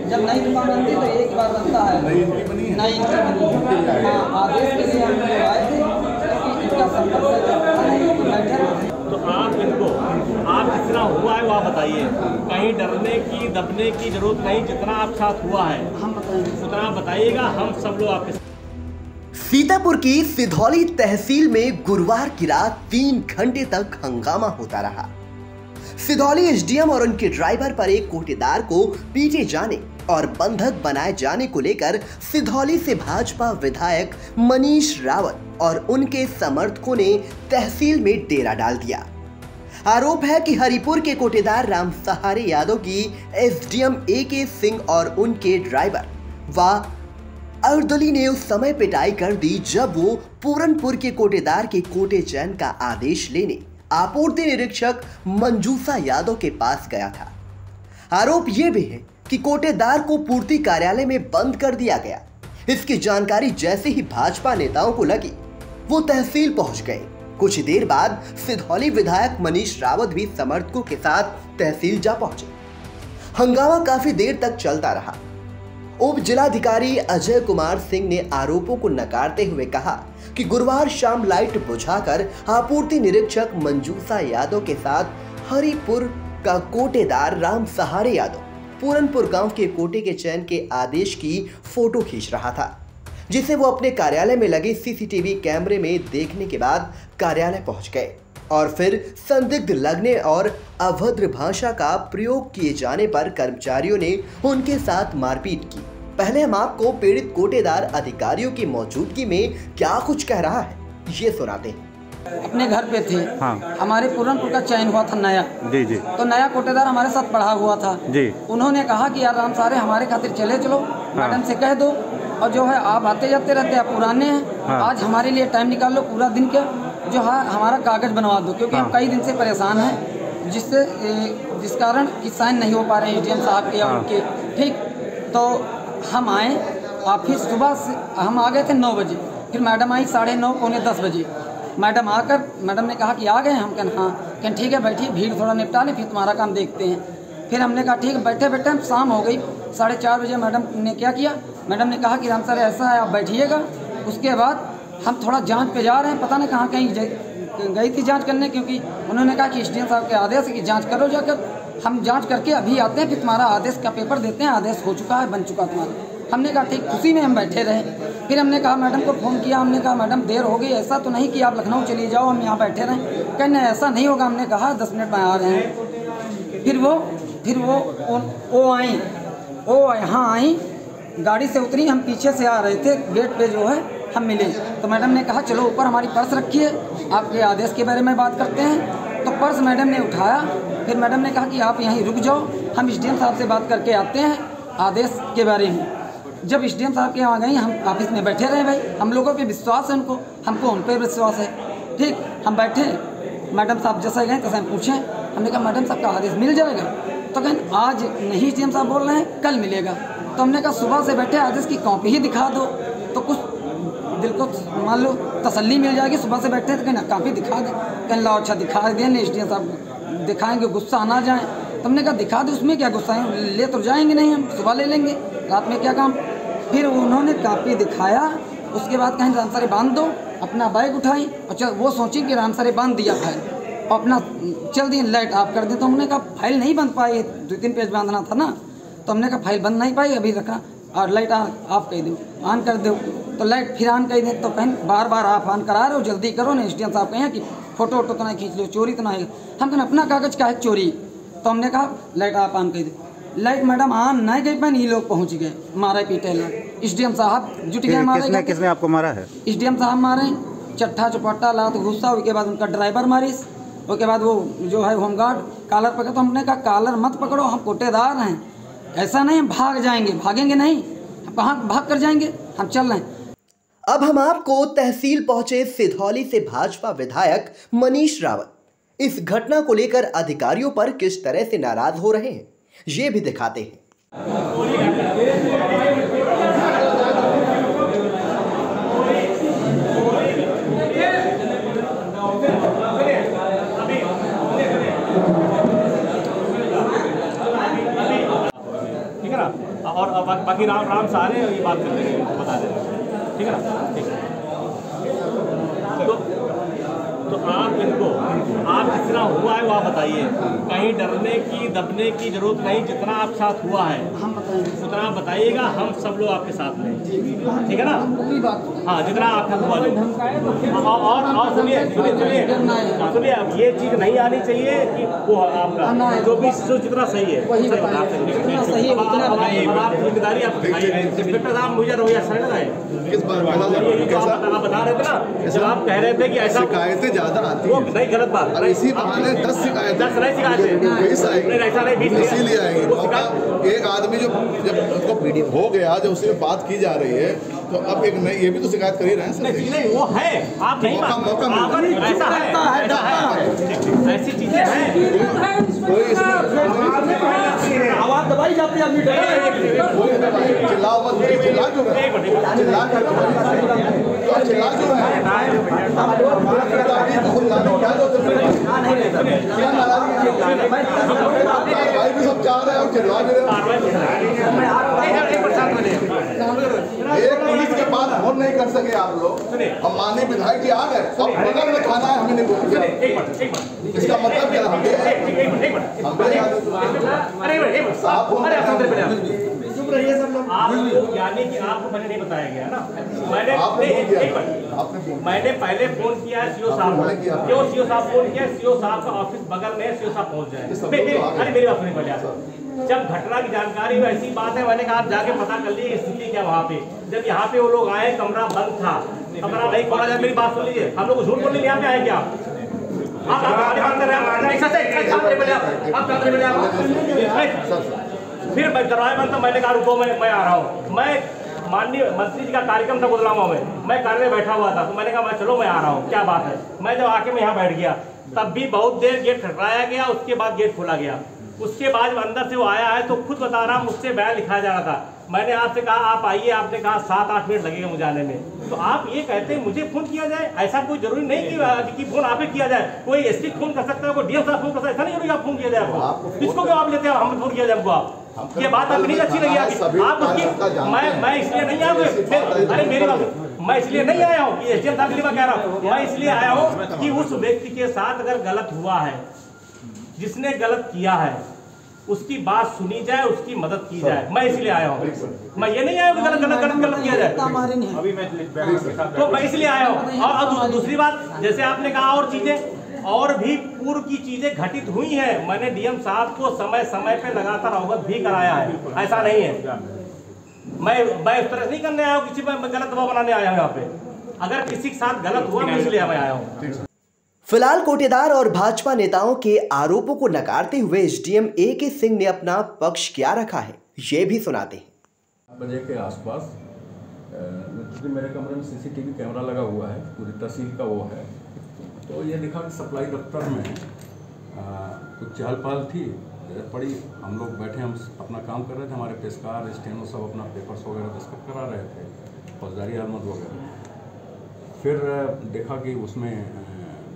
जब नई दुकान बनती है तो एक बार बनता है, नई इनकी बनी है। हाँ, आदेश के लिए हम लोग आए थे क्योंकि इनका संपर्क बैठे। तो आप इनको आप जितना हुआ है वह बताइए, कहीं डरने की दबने की जरूरत नहीं, जितना आप साथ हुआ है हम बताएंगे, उतना बताइएगा, हम सब लोग आपके। सीतापुर की सिधौली तहसील में गुरुवार की रात 3 घंटे तक हंगामा होता रहा। सिधौली एसडीएम और उनके ड्राइवर पर एक कोटेदार को पीटे जाने और बंधक बनाए जाने को लेकर सिधौली से भाजपा विधायक मनीष रावत और उनके समर्थकों ने तहसील में डेरा डाल दिया। आरोप है कि हरिपुर के कोटेदार राम सहारे यादव की एसडीएम AK सिंह और उनके ड्राइवर व अर्दली ने उस समय पिटाई कर दी जब वो पूरनपुर के कोटेदार के कोटे चयन का आदेश लेने आपूर्ति निरीक्षक मंजूषा यादव के पास गया था। आरोप यह भी है कि कोटेदार को पूर्ति कार्यालय में बंद कर दिया गया। इसकी जानकारी जैसे ही भाजपा नेताओं को लगी वो तहसील पहुंच गए। कुछ देर बाद सिधौली विधायक मनीष रावत भी समर्थकों के साथ तहसील जा पहुंचे। हंगामा काफी देर तक चलता रहा। उप जिलाधिकारी अजय कुमार सिंह ने आरोपों को नकारते हुए कहा कि गुरुवार शाम लाइट बुझाकर आपूर्ति निरीक्षक मंजूषा यादव के साथ हरिपुर का कोटेदार राम सहारे यादव पूरनपुर गांव के कोटे के चयन के आदेश की फोटो खींच रहा था, जिसे वो अपने कार्यालय में लगे सीसीटीवी कैमरे में देखने के बाद कार्यालय पहुंच गए और फिर संदिग्ध लगने और अभद्र भाषा का प्रयोग किए जाने पर कर्मचारियों ने उनके साथ मारपीट की। पहले हम आपको पीड़ित कोटेदार अधिकारियों की मौजूदगी में क्या कुछ कह रहा है ये सुनाते हैं। अपने घर पे थे। हाँ। हमारे पूरनपुर का चयन हुआ था नया। जी जी। तो नया कोटेदार हमारे साथ पढ़ा हुआ था जी। उन्होंने कहा कि यार राम सारे हमारे खातिर चले चलो, मैडम से कह दो, और जो है आप आते जाते रहते आप पुराने हैं, आज हमारे लिए टाइम निकाल लो पूरा दिन का, जो है हमारा कागज बनवा दो, क्योंकि हम कई दिन से परेशान हैं जिस कारण कि साइन नहीं हो पा रहे हैं एसडीएम साहब के या उनके। ठीक, तो हम आए ऑफिस, सुबह से हम आ गए थे 9 बजे, फिर मैडम आई 9:30 पौने 10 बजे। मैडम आकर मैडम ने कहा कि आ गए हम, कहना हाँ, कहना ठीक है बैठिए, भीड़ थोड़ा निपटा लें फिर तुम्हारा काम देखते हैं। फिर हमने कहा ठीक है, बैठे बैठे हम शाम हो गई 4:30 बजे। मैडम ने क्या किया, मैडम ने कहा कि राम सर ऐसा है आप बैठिएगा। उसके बाद हम थोड़ा जांच पे जा रहे हैं, पता नहीं कहाँ कहीं गई थी जांच करने, क्योंकि उन्होंने कहा कि एसडीएम साहब के आदेश है कि जांच करो जाकर, हम जांच करके अभी आते हैं, फिर तुम्हारा आदेश का पेपर देते हैं, आदेश हो चुका है, बन चुका तुम्हारा। हमने कहा ठीक, खुशी में हम बैठे रहे। फिर हमने कहा मैडम को फ़ोन किया, हमने कहा मैडम देर हो गई, ऐसा तो नहीं कि आप लखनऊ चलिए जाओ हम यहाँ बैठे रहें। कहने ऐसा नहीं होगा, हमने कहा 10 मिनट में आ रहे हैं। फिर वो आई, वो यहाँ आई, गाड़ी से उतरी, हम पीछे से आ रहे थे, गेट पे जो है हम मिले। तो मैडम ने कहा चलो ऊपर हमारी पर्स रखिए, आपके आदेश के बारे में बात करते हैं। तो पर्स मैडम ने उठाया, फिर मैडम ने कहा कि आप यहीं रुक जाओ, हम एसडीएम साहब से बात करके आते हैं आदेश के बारे में। जब एसडीएम साहब के यहाँ गए, हम ऑफिस में बैठे रहे। भाई हम लोगों पे विश्वास है उनको, हमको उन पर विश्वास है। ठीक, हम बैठे, मैडम साहब जैसे गए तैसे हम पूछें, हमने कहा मैडम साहब का आदेश मिल जाएगा? तो कहें आज नहीं एसडीएम साहब बोल रहे हैं, कल मिलेगा। तो हमने कहा सुबह से बैठे, आदेश की कॉपी ही दिखा दो तो कुछ दिल को मान लो तसल्ली मिल जाएगी। सुबह से बैठे तो कहना काफ़ी दिखा दे, कहने लो अच्छा दिखा दें, एसडीएम साहब दिखाएंगे, गुस्सा ना जाए। तो हमने कहा दिखा दो, उसमें क्या गुस्सा है, ले तो जाएंगे नहीं, हम सुबह ले लेंगे, रात में क्या काम। फिर उन्होंने कापी दिखाया, उसके बाद कहें राम सारे बांध दो, अपना बैग उठाई और चल, वो सोची कि राम सारे बांध दिया फाइल और अपना चल दिए, लाइट ऑफ कर दी। तो हमने कहा फाइल नहीं बंद पाई, 2-3 पेज बांधना था ना, तो हमने कहा फाइल बंद नहीं पाई, अभी रखना और लाइट ऑफ कर दो, ऑन कर दो। तो लाइट फिर ऑन कर दें, तो कहें बार बार आप ऑन करा रहे हो, जल्दी करो ना। एसडीएम साहब कहें कि फोटो तो ना खींच लो, चोरी तो ना है। हम कहें अपना कागज का है चोरी। तो हमने कहा लाइट आप ऑन कर दो। लाइट मैडम ऑन नहीं गई, पर ये लोग पहुंच गए, मारे पीटे लग। एसडीएम साहब जुट गए मारे। किसने आपको मारा है? एसडीएम साहब मारे, चट्ठा चुपट्टा लात गुस्सा। उसके बाद उनका ड्राइवर मारिस, उसके बाद वो जो है होमगार्ड कॉलर पकड़। तो हमने कहा कॉलर मत पकड़ो, हम कोटेदार हैं, ऐसा नहीं हम भाग जाएंगे, भागेंगे नहीं, कहाँ भाग कर जाएंगे, हम चल रहे हैं। अब हम आपको तहसील पहुंचे सिधौली से भाजपा विधायक मनीष रावत इस घटना को लेकर अधिकारियों पर किस तरह से नाराज हो रहे हैं ये भी दिखाते हैं। ठीक है ना, और बाकी राम सारे ये बात कर लेंगे, बता दें, ठीक है ना? ठीक है। तो आप इनको, आप जितना हुआ है वह बताइए, कहीं डरने की दबने की जरूरत नहीं, जितना आप साथ हुआ है हम बताएंगे, उतना आप बताइएगा, हम सब लोग आपके साथ हैं, ठीक है ना? पूरी बात हाँ, जितना आपका हुआ जो। और सुनिए, अब ये चीज़ नहीं आनी चाहिए कि वो आपका जो भी जितना सही है वही जितना सही है उतना आप जिम्मेदारी आप उठाइए। इंस्पेक्टर साहब मुझे रोया सर लगा है, किस बार आप बता रहे थे ना, जब आप कह रहे थे कि ऐसा शिकायतें ज्यादा आती वो हैं, नहीं, गलत बात। और इसी बहाने 10 शिकायतें, 10 नहीं शिकायतें, 20 आएंगी, ऐसा नहीं, 20 इसीलिए आएंगी। एक आदमी जब उसको हो गया, जब उससे बात की जा रही है, तो अब एक नई ये भी तो शिकायत कर ही रहे हैं सर। नहीं वो है, आप नहीं मौका ऐसा है, ऐसी चीजें हैं, कोई इसमें आवाज दबाई जाती है, चिल्लाओ मत, चिल्ला क्यों रहे हैं? चिल्ला क्यों है? भाई भी सब चाह रहे हैं और चिल्ला भी रहे। एक पुलिस के बाद फोन नहीं कर सके आप लोग, हम माननीय विधायक जी आ गए, अब बगल में खाना है, हमें नहीं बोल, इसका मतलब क्या? आप यानी कि आपको मैंने नहीं बताया गया ना, मैंने पहले फोन किया है सीओ साहब को, क्यों सीओ साहब फोन किया? सीओ साहब का ऑफिस बगल में, सीओ साहब पहुंच जाए। अरे मेरी बात सुनिए पहले आप, जब घटना की जानकारी हुई, ऐसी बात है, मैंने कहा आप जाके पता कर लीजिए स्थिति क्या वहाँ पे। जब यहाँ पे वो लोग आए, कमरा बंद था, कमरा नहीं खोला जाए, मेरी बात सुन लीजिए, हम लोग झूठ बोलने यहाँ पे आए क्या? आप बात कर रहे हैं, फिर दरवाजा बंद था, मैंने कहा रुको मैं आ रहा हूँ। मैं माननीय मंत्री जी का कार्यक्रम था गुदलामा में, मैं कार्य में बैठा हुआ था, तो मैंने कहा मैं चलो मैं आ रहा हूँ, क्या बात है। मैं जब आके मैं यहाँ बैठ गया, तब भी बहुत देर गेट खटखटाया गया, उसके बाद गेट खोला गया। उसके बाद जब अंदर से वो आया है तो खुद बता रहा, मुझसे बयान लिखाया जा रहा था। मैंने आपसे कहा आप आइए, आपने कहा 7-8 मिनट लगेगा मुझे आने में। तो आप ये कहते हैं मुझे फोन किया जाए, ऐसा कोई जरूरी नहीं कि फोन आप ही किया जाए, कोई एसपी फोन कर सकता है, कोई डीएम साहब फोन कर सकता है, ऐसा नहीं जरूरी आप फोन किया जाए आपको। इसको क्यों आप लेते हैं, हम फोन किया जाए आपको? आप ये बात आपको नहीं अच्छी लगी आप उसकी, मैं इसलिए नहीं आया, अरे मेरी बात, मैं इसलिए नहीं आया हूँ कि एसडीएम साहब के लिए कह रहा हूँ, मैं इसलिए आया हूँ कि उस व्यक्ति के साथ अगर गलत हुआ है, जिसने गलत किया है, उसकी बात सुनी जाए, उसकी मदद की जाए, मैं इसलिए आया हूँ। मैं ये नहीं आया हूँ गलत किया जाए, अभी मैं तो मैं इसलिए आया हूँ। और दूसरी बात, जैसे आपने कहा और चीजें और भी पूर्व की चीजें घटित हुई हैं, मैंने डीएम साहब को समय समय पे लगातार अवगत भी कराया है, ऐसा नहीं है मैं उस तरह नहीं करने आया हूँ, किसी पर गलत दबाव बनाने आया हूँ। यहाँ पे अगर किसी के साथ गलत हुआ मैं इसलिए मैं आया हूँ। फिलहाल कोटेदार और भाजपा नेताओं के आरोपों को नकारते हुए एसडीएम ए.के. सिंह ने अपना पक्ष क्या रखा है, ये भी सुनाते हैं। बजे के आसपास क्योंकि मेरे कमरे में सीसीटीवी कैमरा लगा हुआ है, पूरी तहसील का वो है, तो ये दिखा कि सप्लाई दफ्तर में कुछ चहल पहल थी, पड़ी। हम लोग बैठे, हम अपना काम कर रहे थे, हमारे पेशकार स्टेनो सब अपना पेपर्स वगैरह दस्तखत करा रहे थे, फौजदारी आमद वगैरह। फिर देखा कि उसमें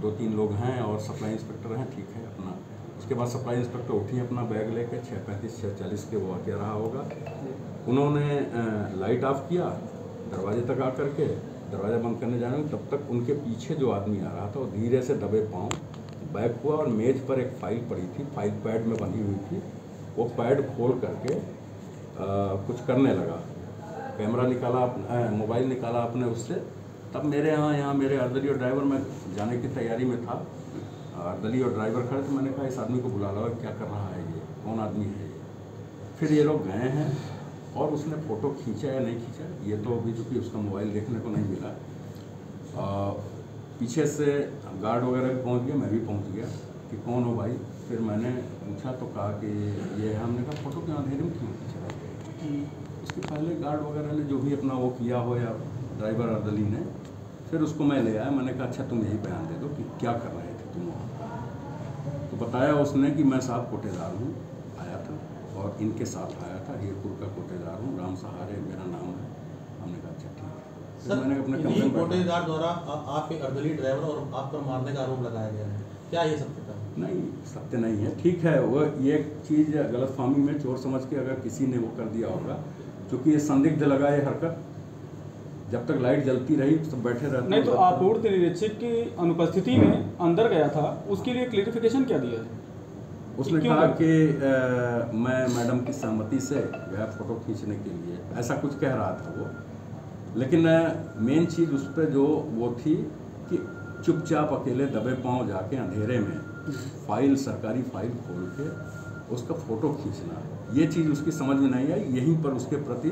2-3 लोग हैं और सप्लाई इंस्पेक्टर हैं, ठीक है अपना। उसके बाद सप्लाई इंस्पेक्टर उठी अपना बैग लेके 6:35 6:40 के वो आके रहा होगा। उन्होंने लाइट ऑफ किया, दरवाजे तक आ करके दरवाज़ा बंद करने जाने में, तब तक उनके पीछे जो आदमी आ रहा था वो धीरे से दबे पाँव बैक हुआ और मेज पर एक फाइल पड़ी थी, फाइल पैड में बंधी हुई थी, वो पैड खोल करके कुछ करने लगा। कैमरा निकाला, मोबाइल निकाला अपने उससे। तब मेरे यहाँ मेरे अर्दली और ड्राइवर, में जाने की तैयारी में था, अर्दली और ड्राइवर खड़े थे। मैंने कहा इस आदमी को बुला लो, क्या कर रहा है ये, कौन आदमी है ये। फिर ये लोग गए हैं और उसने फ़ोटो खींचा या नहीं खींचा ये तो अभी चूँकि उसका मोबाइल देखने को नहीं मिला। पीछे से गार्ड वगैरह भी पहुँच गया, मैं भी पहुँच गया कि कौन हो भाई। फिर मैंने पूछा तो कहा कि ये है। हमने कहा फ़ोटो क्यों अंधेरे में क्यों खींचा? उसके पहले गार्ड वगैरह ने जो भी अपना वो किया हो या ड्राइवर अर्दली ने, फिर उसको मैं ले आया। मैंने कहा अच्छा तुम यही बयान दे दो कि क्या कर रहे थे तुम वहाँ। तो बताया उसने कि मैं साहब कोटेदार हूँ, आया था और इनके साथ आया था, हीरपुर का कोटेदार हूँ, राम सहारे मेरा नाम है। हमने कहा अच्छा ठीक है। सर, मैंने अपने इन्हीं कोटेदार द्वारा आप एक अर्दली ड्राइवर और आप पर मारने का आरोप लगाया गया है, क्या ये सत्य था? नहीं, सत्य नहीं है। ठीक है, वो ये चीज़ गलतफहमी में चोर समझ के अगर किसी ने वो कर दिया होगा क्योंकि ये संदिग्ध लगा ये हरकत। जब तक लाइट जलती रही तो बैठे रहते। नहीं तो आपूर्ति निरीक्षक की अनुपस्थिति में अंदर गया था, उसके लिए क्लेरिफिकेशन क्या दिया है? उसने कहा कि मैं मैडम की सहमति से गया फोटो खींचने के लिए, ऐसा कुछ कह रहा था वो। लेकिन मेन चीज़ उस पर जो वो थी कि चुपचाप अकेले दबे पांव जाके अंधेरे में फाइल, सरकारी फाइल खोल के उसका फ़ोटो खींचना, ये चीज़ उसकी समझ में नहीं आई। यहीं पर उसके प्रति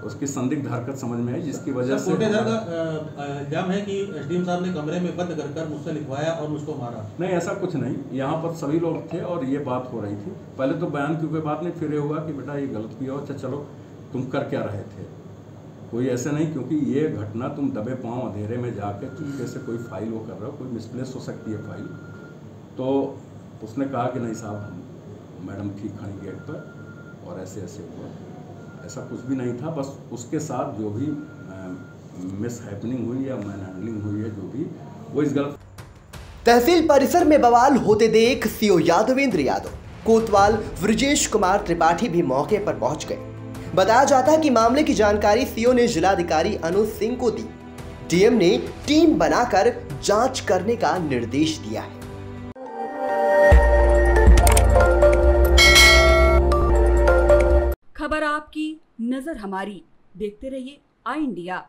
उसकी संदिग्ध हरकत समझ में आई, जिसकी वजह से कोटेदार का इल्जाम है कि एसडीएम साहब ने कमरे में बंद कर मुझसे लिखवाया और मुझको मारा। नहीं, ऐसा कुछ नहीं। यहाँ पर सभी लोग थे और ये बात हो रही थी। पहले तो बयान की कोई बात नहीं, फिर ये हुआ कि बेटा ये गलत किया हो, अच्छा चलो तुम कर क्या रहे थे। कोई ऐसे नहीं, क्योंकि ये घटना तुम दबे पाँव अंधेरे में जाके चुपके से कोई फाइल वो कर रहे हो, कोई मिसप्लेस हो सकती है फाइल। तो उसने कहा कि नहीं साहब, हम मैडम ठीक खड़ी गेट पर और ऐसे ऐसे हुआ, ऐसा कुछ भी नहीं था। बस उसके साथ जो भी मिस हैपनिंग हुई या मैन हैंडलिंग हुई है, जो भी वो इस गलत। तहसील परिसर में बवाल होते देख सीओ यादवेंद्र यादव, कोतवाल ब्रजेश कुमार त्रिपाठी भी मौके पर पहुंच गए। बताया जाता है कि मामले की जानकारी सीओ ने जिलाधिकारी अनुज सिंह को दी। डीएम ने टीम बनाकर जांच करने का निर्देश दिया है। खबर आपकी, नजर हमारी। देखते रहिए आई इंडिया।